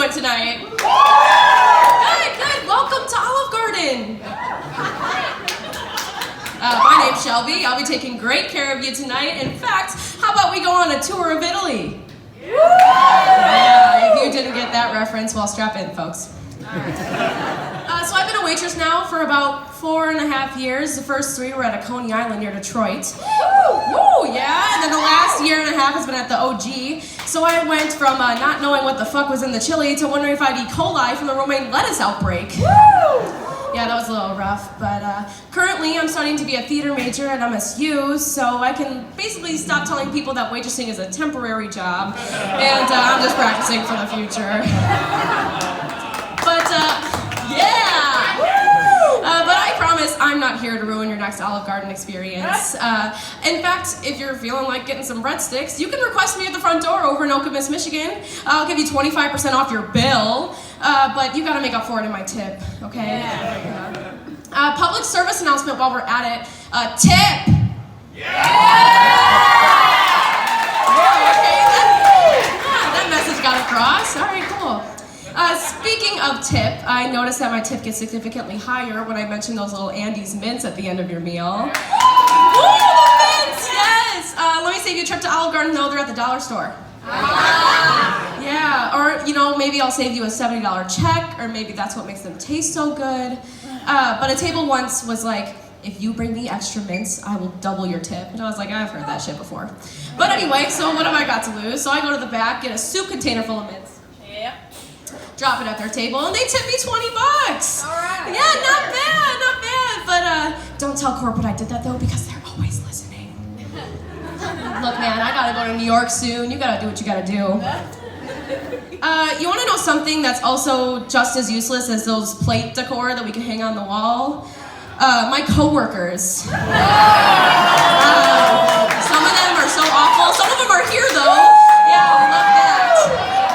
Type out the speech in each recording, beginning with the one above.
doing tonight? Good. Welcome to Olive Garden. My name's Shelby. I'll be taking great care of you tonight. In fact, how about we go on a tour of Italy? Yeah, if you didn't get that reference, well, strap in, folks. So I've been a waitress now for about 4.5 years. The first 3 were at a Coney Island near Detroit. Woo, yeah. And then the last 1.5 years has been at the OG. So I went from not knowing what the fuck was in the chili to wondering if I'd E. coli from the romaine lettuce outbreak. Yeah, that was a little rough, but currently I'm starting to be a theater major at MSU, so I can basically stop telling people that waitressing is a temporary job, and I'm just practicing for the future. But, but I promise I'm not here to ruin your next Olive Garden experience. In fact, if you're feeling like getting some breadsticks, you can request me at the front door over in Okemos, Michigan. I'll give you 25% off your bill, but you gotta make up for it in my tip, okay? Yeah. Public service announcement while we're at it. Tip! Okay, that message got across. All right, cool. Speaking of tip, I noticed that my tip gets significantly higher when I mention those little Andes mints at the end of your meal. Ooh, the mints, yes! Let me save you a trip to Olive Garden, though. They're at the dollar store. Yeah, or, maybe I'll save you a $70 check, or maybe that's what makes them taste so good. But a table once was like, if you bring me extra mints, I will double your tip. And I was like, I've heard that shit before. But anyway, so what have I got to lose? So I go to the back, get a soup container full of mints. Yeah. Drop it at their table, and they tip me $20. All right. Yeah, not bad. But don't tell corporate I did that, though, because they're always listening. Look, man, I gotta go to New York soon. You gotta do what you gotta do. You wanna know something that's also just as useless as those plate decor that we can hang on the wall? My coworkers. Some of them are so awful. Some of them are here, though. Yeah, I love that.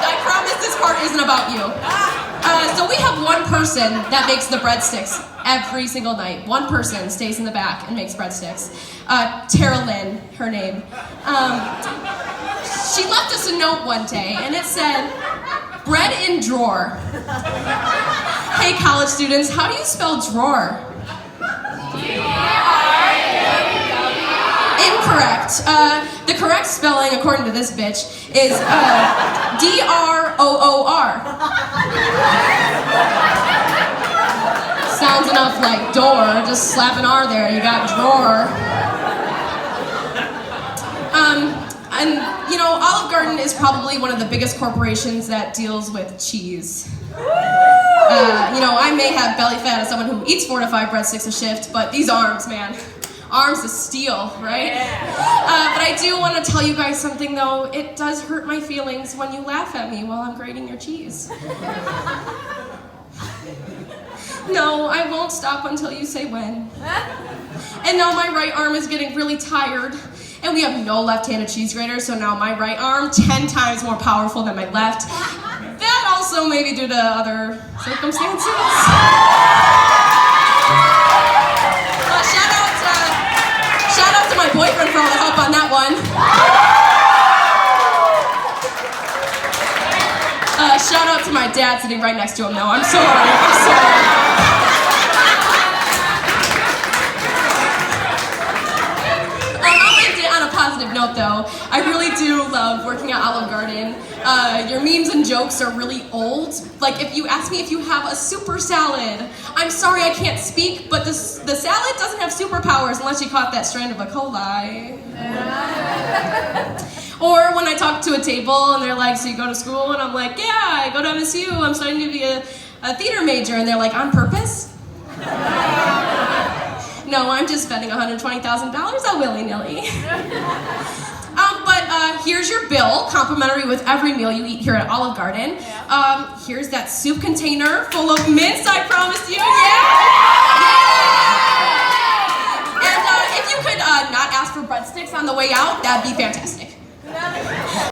I promise this part isn't about you. So we have one person that makes the breadsticks every single night. One person stays in the back and makes breadsticks. Tara Lynn, her name. She left us a note one day, and it said, bread in drawer. Hey, college students, how do you spell drawer? Incorrect. The correct spelling, according to this bitch, is D-R-O-O-R. Sounds enough like door. Just slap an R there, you got drawer. And, Olive Garden is probably one of the biggest corporations that deals with cheese. I may have belly fat as someone who eats 4 to 5 breadsticks a shift, but these arms, man. Arms of steel, right? But I do want to tell you guys something, though. It does hurt my feelings when you laugh at me while I'm grating your cheese. No, I won't stop until you say when. And now my right arm is getting really tired, and we have no left-handed cheese grater, so now my right arm 10 times more powerful than my left. That also may be due to other circumstances. Shout out to my boyfriend for all the help on that one. Shout out to my dad sitting right next to him, though. I'm sorry. On a positive note, though, I really do love working at Olive Garden. Your memes and jokes are really old. Like, if you ask me if you have a super salad, I'm sorry I can't speak, but the salad doesn't have superpowers unless you caught that strand of E. coli. Or when I talk to a table and they're like, so you go to school? And I'm like, yeah, I go to MSU. I'm starting to be a theater major. And they're like, on purpose? No, I'm just spending $120,000 on willy-nilly. But here's your bill, complimentary with every meal you eat here at Olive Garden. Here's that soup container full of mints I promised you. Yeah! And if you could not ask for breadsticks on the way out, that'd be fantastic.